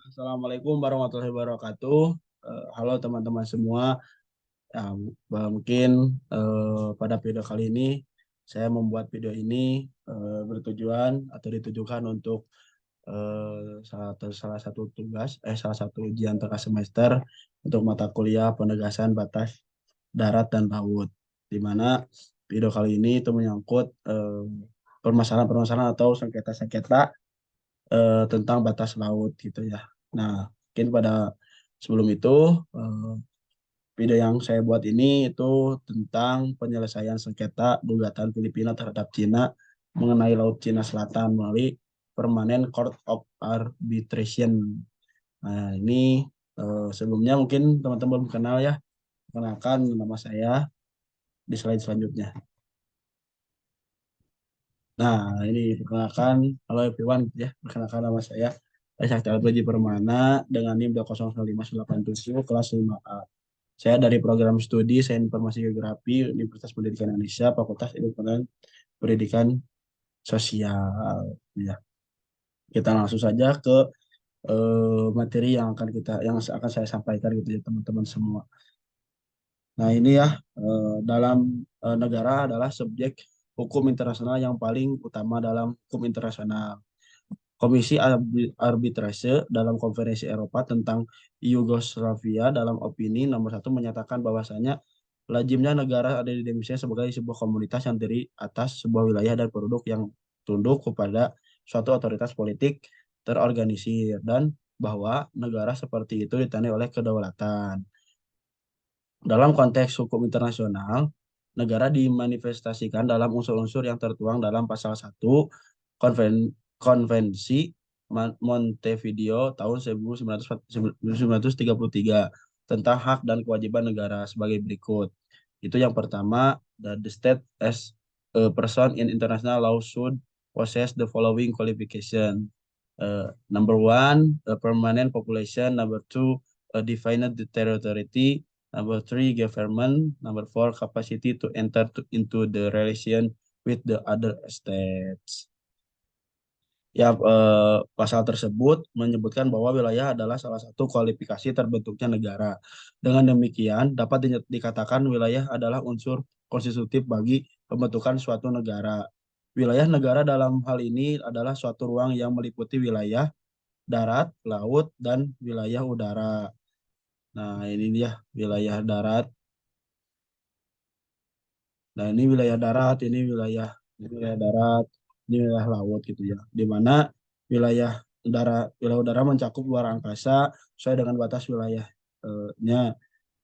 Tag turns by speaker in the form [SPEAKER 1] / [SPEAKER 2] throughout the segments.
[SPEAKER 1] Assalamualaikum warahmatullahi wabarakatuh. Halo teman-teman semua. Ya, mungkin pada video kali ini saya membuat video ini bertujuan atau ditujukan untuk salah satu salah satu ujian tengah semester untuk mata kuliah penegasan batas darat dan laut. Di mana video kali ini itu menyangkut permasalahan-permasalahan atau sengketa-sengketa tentang batas laut gitu ya. Nah, mungkin pada sebelum itu eh, video yang saya buat ini itu tentang penyelesaian sengketa gugatan Filipina terhadap Cina mengenai Laut Cina Selatan melalui Permanent Court of Arbitration. Nah, ini sebelumnya mungkin teman-teman belum kenal ya. Kenalkan nama saya di slide selanjutnya. Nah, ini perkenalkan, halo everyone ya, perkenalkan nama saya Sakti Alpuji Permana dengan NIM 2005987 kelas 5A. Saya dari program studi Sains Informasi Geografi Universitas Pendidikan Indonesia, Fakultas Ilmu Pengetahuan Pendidikan Sosial. Ya, kita langsung saja ke materi yang akan saya sampaikan gitu ya teman-teman semua. Nah, ini ya dalam negara adalah subjek hukum internasional yang paling utama dalam hukum internasional. Komisi Arbitrase dalam Konferensi Eropa tentang Yugoslavia dalam opini nomor 1 menyatakan bahwasanya lazimnya negara ada di Indonesia sebagai sebuah komunitas yang terdiri atas sebuah wilayah dan penduduk yang tunduk kepada suatu otoritas politik terorganisir dan bahwa negara seperti itu ditandai oleh kedaulatan. Dalam konteks hukum internasional, negara dimanifestasikan dalam unsur-unsur yang tertuang dalam pasal 1 Konvensi Montevideo tahun 1933 tentang hak dan kewajiban negara sebagai berikut. Itu yang pertama, the state as a person in international law should possess the following qualification. Number one, a permanent population. Number two, a defined territory. Number three, government. Number four, capacity to enter into the relation with the other states. Ya, pasal tersebut menyebutkan bahwa wilayah adalah salah satu kualifikasi terbentuknya negara. Dengan demikian, dapat dikatakan wilayah adalah unsur konstitutif bagi pembentukan suatu negara. Wilayah negara dalam hal ini adalah suatu ruang yang meliputi wilayah darat, laut, dan wilayah udara. Nah, ini dia wilayah darat. Nah, ini wilayah darat, ini wilayah laut gitu ya. Di mana wilayah wilayah udara mencakup luar angkasa sesuai dengan batas wilayahnya.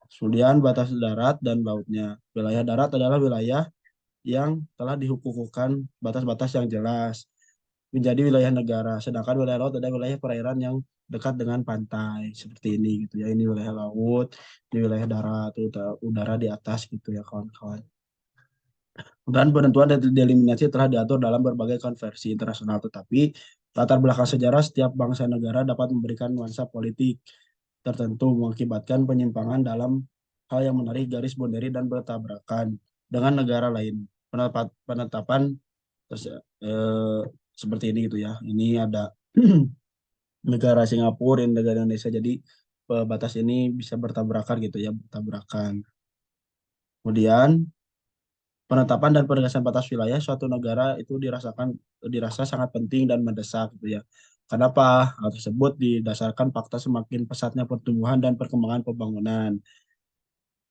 [SPEAKER 1] Kemudian batas darat dan lautnya. Wilayah darat adalah wilayah yang telah dihukukan batas-batas yang jelas menjadi wilayah negara. Sedangkan wilayah laut adalah wilayah perairan yang dekat dengan pantai seperti ini gitu ya. Ini wilayah laut, ini wilayah darat, udara di atas gitu ya kawan-kawan. Dan penentuan deliminasi telah diatur dalam berbagai konversi internasional, tetapi latar belakang sejarah setiap bangsa negara dapat memberikan nuansa politik tertentu mengakibatkan penyimpangan dalam hal yang menarik garis boundary dan bertabrakan dengan negara lain. Penetapan eh, seperti ini gitu ya. Ini ada negara Singapura, dan negara Indonesia. Jadi batas ini bisa bertabrakan gitu ya, bertabrakan. Kemudian penetapan dan penegasan batas wilayah suatu negara itu dirasa sangat penting dan mendesak gitu ya. Kenapa? Hal tersebut didasarkan fakta semakin pesatnya pertumbuhan dan perkembangan pembangunan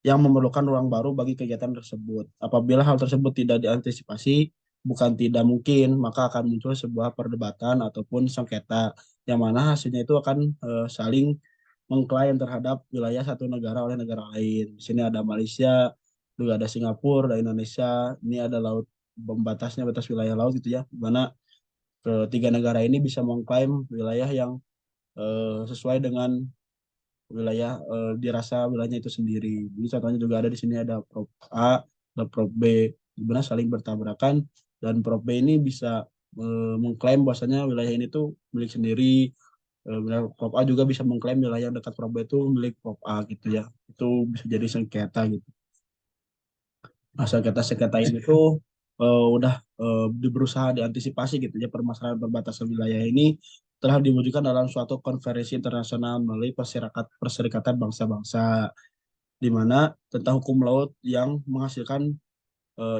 [SPEAKER 1] yang memerlukan ruang baru bagi kegiatan tersebut. Apabila hal tersebut tidak diantisipasi, bukan tidak mungkin, maka akan muncul sebuah perdebatan ataupun sengketa yang mana hasilnya itu akan saling mengklaim terhadap wilayah satu negara oleh negara lain. Di sini ada Malaysia, juga ada Singapura, ada Indonesia. Ini ada laut pembatasnya, batas wilayah laut gitu ya, di mana ketiga negara ini bisa mengklaim wilayah yang sesuai dengan wilayah dirasa wilayahnya itu sendiri. Ini contohnya juga ada di sini ada Prop A dan Prop B, di mana saling bertabrakan dan Prop B ini bisa mengklaim bahwasanya wilayah ini tuh milik sendiri. Prop A juga bisa mengklaim wilayah yang dekat Prop B itu milik Prop A gitu ya. Itu bisa jadi sengketa gitu. Nah, sengketa-sengketa ini tuh udah berusaha diantisipasi gitu ya permasalahan perbatasan wilayah ini telah diwujudkan dalam suatu konferensi internasional melalui Perserikatan Bangsa-Bangsa, di mana tentang hukum laut yang menghasilkan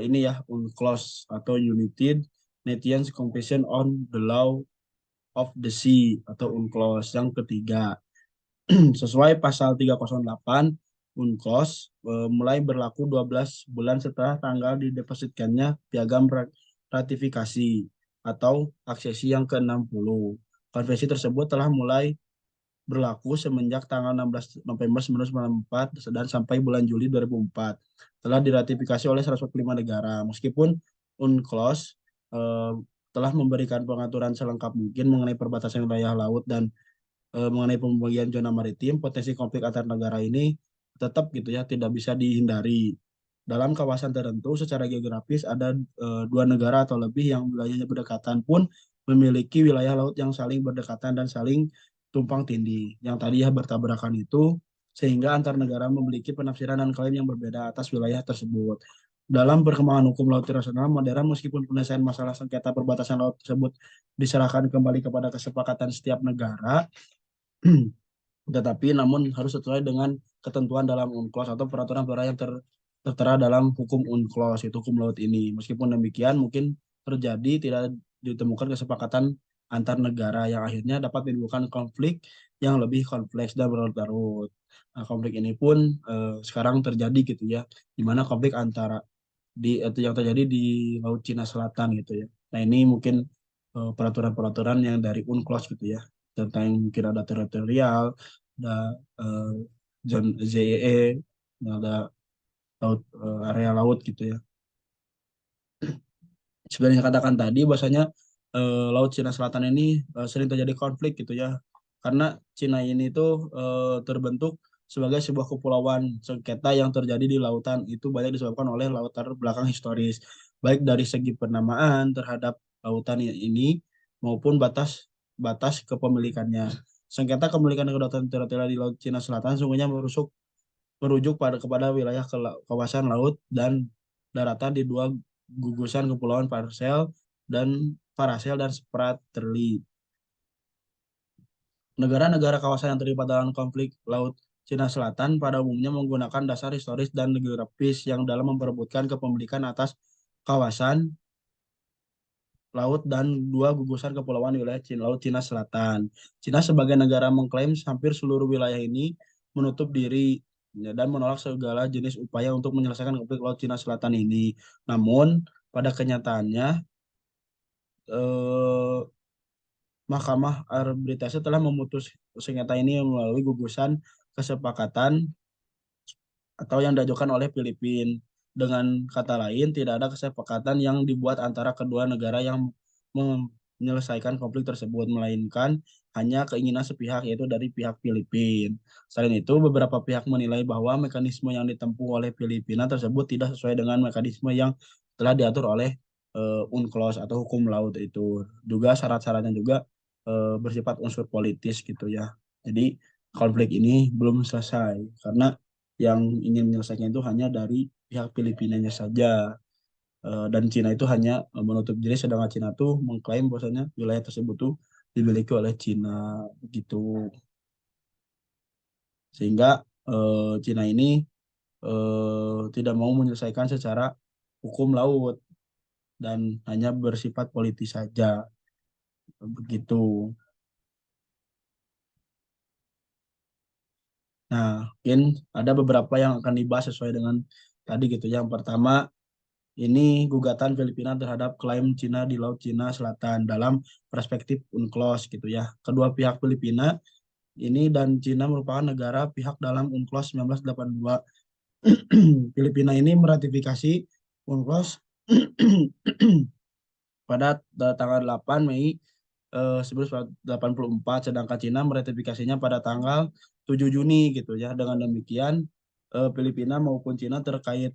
[SPEAKER 1] ini ya UNCLOS atau United Nations Convention on the Law of the Sea atau UNCLOS yang ketiga. Sesuai pasal 308 UNCLOS mulai berlaku 12 bulan setelah tanggal didepositkannya piagam ratifikasi atau aksesi yang ke-60. Konvensi tersebut telah mulai berlaku semenjak tanggal 16 November 1994 dan sampai bulan Juli 2004. Telah diratifikasi oleh 145 negara. Meskipun UNCLOS eh, telah memberikan pengaturan selengkap mungkin mengenai perbatasan wilayah laut dan mengenai pembagian zona maritim, potensi konflik antar negara ini tetap gitu ya tidak bisa dihindari. Dalam kawasan tertentu secara geografis ada dua negara atau lebih yang wilayahnya berdekatan pun memiliki wilayah laut yang saling berdekatan dan saling tumpang tindih. Yang tadi ya bertabrakan itu sehingga antar negara memiliki penafsiran dan klaim yang berbeda atas wilayah tersebut. Dalam perkembangan hukum laut internasional modern, meskipun penyelesaian masalah sengketa perbatasan laut tersebut diserahkan kembali kepada kesepakatan setiap negara, tetapi namun harus sesuai dengan ketentuan dalam UNCLOS atau peraturan-peraturan yang tertera dalam hukum UNCLOS, itu hukum laut ini. Meskipun demikian, mungkin terjadi tidak ditemukan kesepakatan antar negara yang akhirnya dapat menimbulkan konflik yang lebih kompleks dan berlarut-larut. Nah, konflik ini pun sekarang terjadi gitu ya, di mana konflik antara yang terjadi di Laut Cina Selatan gitu ya. Nah, ini mungkin peraturan-peraturan yang dari UNCLOS gitu ya, tentang yang mungkin ada teritorial, ada zon ZEE, ada laut, area laut gitu ya. Sebenarnya katakan tadi bahwasanya Laut Cina Selatan ini sering terjadi konflik gitu ya, karena Cina ini tuh terbentuk sebagai sebuah kepulauan sengketa yang terjadi di lautan itu banyak disebabkan oleh latar belakang historis, baik dari segi penamaan terhadap lautan ini maupun batas batas kepemilikannya. Sengketa kepemilikan kedaulatan teritorial di Laut Cina Selatan sungguhnya merujuk kepada wilayah kawasan laut dan daratan di dua gugusan kepulauan Paracel dan Spratly. Negara-negara kawasan yang terlibat dalam konflik Laut Cina Selatan pada umumnya menggunakan dasar historis dan geografis yang dalam memperebutkan kepemilikan atas kawasan laut dan dua gugusan kepulauan wilayah Laut Cina Selatan. Cina sebagai negara mengklaim hampir seluruh wilayah ini menutup diri ya, dan menolak segala jenis upaya untuk menyelesaikan konflik Laut Cina Selatan ini. Namun, pada kenyataannya, eh, Mahkamah Arbitrase telah memutus sengketa ini melalui gugusan kesepakatan atau yang diajukan oleh Filipina. Dengan kata lain, tidak ada kesepakatan yang dibuat antara kedua negara yang menyelesaikan konflik tersebut, melainkan hanya keinginan sepihak, yaitu dari pihak Filipina. Selain itu, beberapa pihak menilai bahwa mekanisme yang ditempuh oleh Filipina tersebut tidak sesuai dengan mekanisme yang telah diatur oleh UNCLOS atau hukum laut itu. Juga syarat-syaratnya juga bersifat unsur politis gitu ya. Jadi konflik ini belum selesai karena yang ingin menyelesaikan itu hanya dari pihak Filipinanya saja. Dan Cina itu hanya menutup diri, sedangkan Cina tuh mengklaim bahwasanya wilayah tersebut tuh dimiliki oleh Cina gitu. Sehingga Cina ini tidak mau menyelesaikan secara hukum laut dan hanya bersifat politis saja begitu. Nah, mungkin ada beberapa yang akan dibahas sesuai dengan tadi gitu. Yang pertama, ini gugatan Filipina terhadap klaim Cina di Laut Cina Selatan dalam perspektif UNCLOS gitu ya. Kedua pihak Filipina ini dan Cina merupakan negara pihak dalam UNCLOS 1982. Filipina ini meratifikasi UNCLOS pada tanggal 8 Mei 1984, sedangkan Cina meratifikasinya pada tanggal 7 Juni gitu ya. Dengan demikian Filipina maupun Cina terkait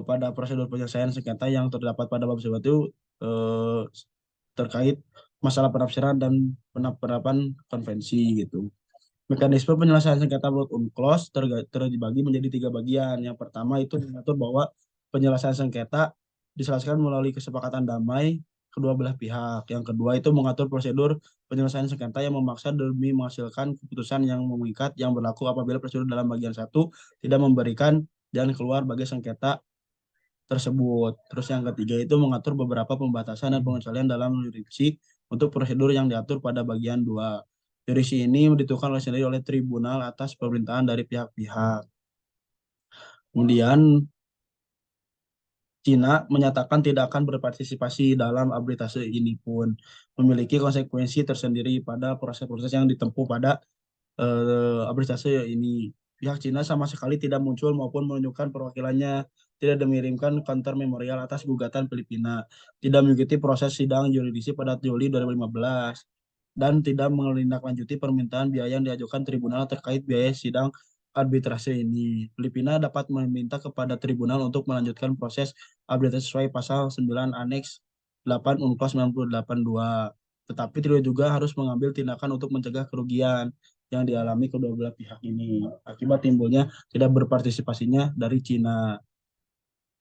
[SPEAKER 1] pada prosedur penyelesaian sengketa yang terdapat pada bab itu eh, terkait masalah penafsiran dan penerapan konvensi gitu. Mekanisme penyelesaian sengketa menurut UNCLOS terbagi menjadi tiga bagian. Yang pertama itu mengatur bahwa penyelesaian sengketa diselesaikan melalui kesepakatan damai kedua belah pihak. Yang kedua itu mengatur prosedur penyelesaian sengketa yang memaksa demi menghasilkan keputusan yang mengikat yang berlaku apabila prosedur dalam bagian satu tidak memberikan jalan keluar bagi sengketa tersebut. Terus yang ketiga itu mengatur beberapa pembatasan dan pengecualian dalam yurisdiksi untuk prosedur yang diatur pada bagian 2. Yurisdiksi ini ditentukan sendiri oleh tribunal atas pemerintahan dari pihak-pihak. Kemudian Cina menyatakan tidak akan berpartisipasi dalam arbitrase ini pun memiliki konsekuensi tersendiri pada proses-proses yang ditempuh pada arbitrase ini. Pihak Cina sama sekali tidak muncul maupun menunjukkan perwakilannya, tidak mengirimkan counter memorial atas gugatan Filipina, tidak mengikuti proses sidang yuridisi pada Juli 2015, dan tidak menindaklanjuti permintaan biaya yang diajukan tribunal terkait biaya sidang arbitrase ini. Filipina dapat meminta kepada tribunal untuk melanjutkan proses arbitrase sesuai pasal 9 Aneks 8 UNCLOS 982. Tetapi tidak juga harus mengambil tindakan untuk mencegah kerugian yang dialami kedua belah pihak ini akibat timbulnya tidak berpartisipasinya dari Cina.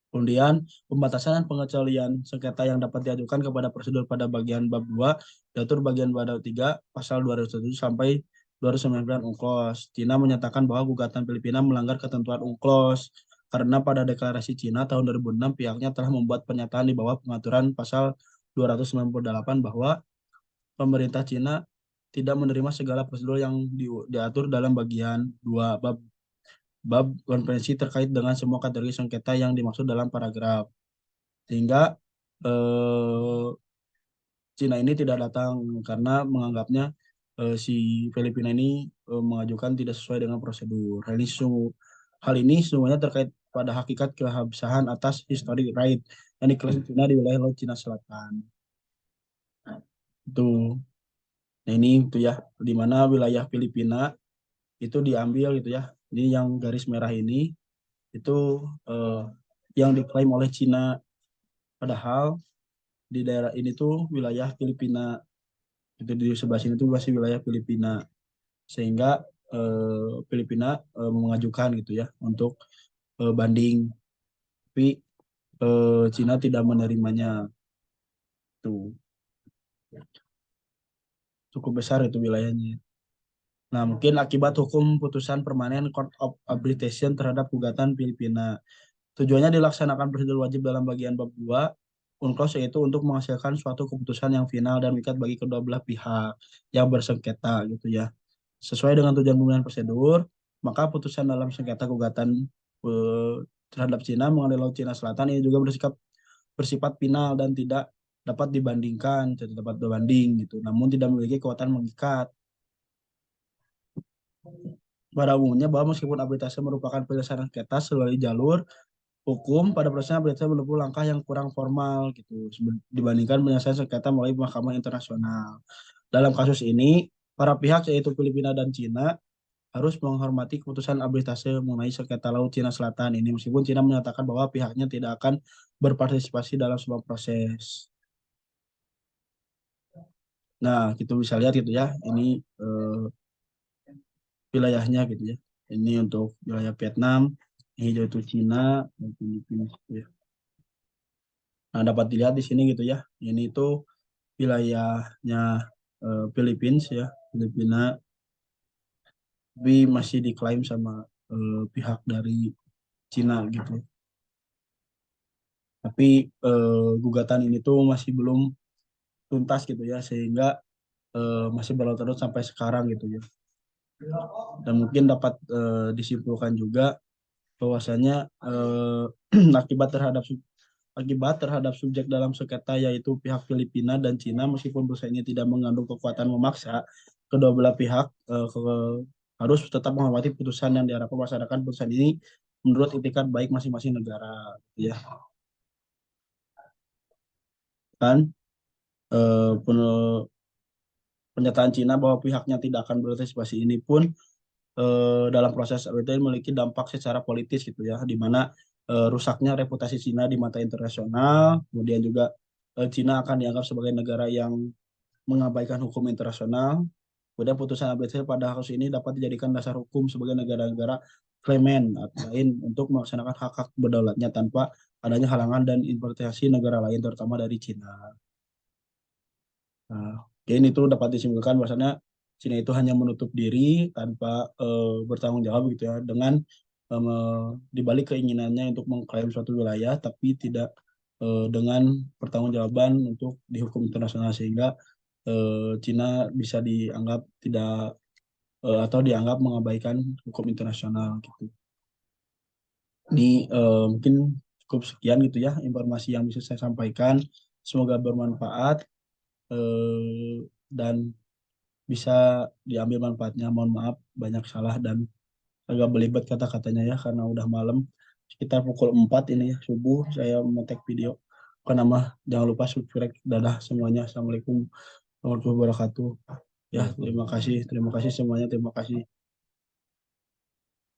[SPEAKER 1] Kemudian, pembatasan dan pengecualian sengketa yang dapat diajukan kepada prosedur pada bagian bab 2 diatur bagian bab 3 pasal 207 sampai 209 UNCLOS. Cina menyatakan bahwa gugatan Filipina melanggar ketentuan UNCLOS karena pada deklarasi Cina tahun 2006 pihaknya telah membuat pernyataan di bawah pengaturan pasal 298 bahwa pemerintah Cina tidak menerima segala prosedur yang diatur dalam bagian 2 bab konvensi terkait dengan semua kategori sengketa yang dimaksud dalam paragraf. Sehingga eh, Cina ini tidak datang karena menganggapnya si Filipina ini mengajukan tidak sesuai dengan prosedur. Hal ini semuanya terkait pada hakikat keabsahan atas historic right yang diklaim Cina di wilayah Laut Cina Selatan. Itu. Nah ini itu ya, di mana wilayah Filipina itu diambil gitu ya. Ini yang garis merah ini itu eh, yang diklaim oleh Cina. Padahal di daerah ini tuh wilayah Filipina. Itu di sebelah sini tuh masih wilayah Filipina. Sehingga Filipina mengajukan gitu ya untuk banding. Tapi Cina tidak menerimanya. Tuh cukup besar itu wilayahnya. Nah, mungkin akibat hukum putusan permanen Court of Arbitration terhadap gugatan Filipina. Tujuannya dilaksanakan prosedur wajib dalam bagian bab 2 UNCLOS yaitu untuk menghasilkan suatu keputusan yang final dan mengikat bagi kedua belah pihak yang bersengketa gitu ya. Sesuai dengan tujuan pemilihan prosedur, maka putusan dalam sengketa gugatan eh, terhadap Cina mengenai Laut Cina Selatan ini juga bersifat final dan tidak dapat dibandingkan, tidak dapat berbanding gitu. Namun tidak memiliki kekuatan mengikat. Pada umumnya bahwa meskipun arbitrase merupakan penyelesaian sengketa seluruh jalur hukum pada prosesnya berarti menempuh langkah yang kurang formal gitu dibandingkan penyelesaian sengketa melalui mahkamah internasional. Dalam kasus ini, para pihak yaitu Filipina dan Cina harus menghormati keputusan arbitrase mengenai sengketa Laut Cina Selatan ini meskipun Cina menyatakan bahwa pihaknya tidak akan berpartisipasi dalam sebuah proses. Nah, kita bisa lihat gitu ya, ini wilayahnya gitu ya. Ini untuk wilayah Vietnam, ini hijau itu Cina, dan Filipina gitu ya. Nah, dapat dilihat di sini gitu ya. Ini itu wilayahnya Philippines ya, Filipina, tapi masih diklaim sama pihak dari Cina gitu. Tapi gugatan ini tuh masih belum tuntas gitu ya, sehingga masih berlarut-larut sampai sekarang gitu ya. Dan mungkin dapat disimpulkan juga bahwasanya akibat terhadap subjek dalam sengketa yaitu pihak Filipina dan Cina meskipun putusan ini tidak mengandung kekuatan memaksa kedua belah pihak harus tetap menghormati putusan yang diharapkan melaksanakan putusan ini menurut itikat baik masing-masing negara ya kan pernyataan Cina bahwa pihaknya tidak akan berpartisipasi ini pun dalam proses itu memiliki dampak secara politis gitu ya, di mana rusaknya reputasi Cina di mata internasional, kemudian juga Cina akan dianggap sebagai negara yang mengabaikan hukum internasional. Kemudian putusan ABC pada kasus ini dapat dijadikan dasar hukum sebagai negara-negara klemen lain untuk melaksanakan hak-hak berdaulatnya tanpa adanya halangan dan intervensi negara lain terutama dari Cina. Nah, mungkin itu dapat disimpulkan bahwasanya Cina itu hanya menutup diri tanpa bertanggung jawab gitu ya, dengan dibalik keinginannya untuk mengklaim suatu wilayah tapi tidak dengan pertanggungjawaban untuk dihukum internasional, sehingga Cina bisa dianggap tidak atau dianggap mengabaikan hukum internasional gitu. Ini mungkin cukup sekian gitu ya informasi yang bisa saya sampaikan. Semoga bermanfaat dan bisa diambil manfaatnya. Mohon maaf banyak salah dan agak belibet kata-katanya ya karena udah malam. Sekitar pukul 4 ini ya subuh saya mau take video. Bukan nama, jangan lupa subscribe. Dadah semuanya. Assalamualaikum warahmatullahi wabarakatuh. Ya, terima kasih semuanya. Terima kasih.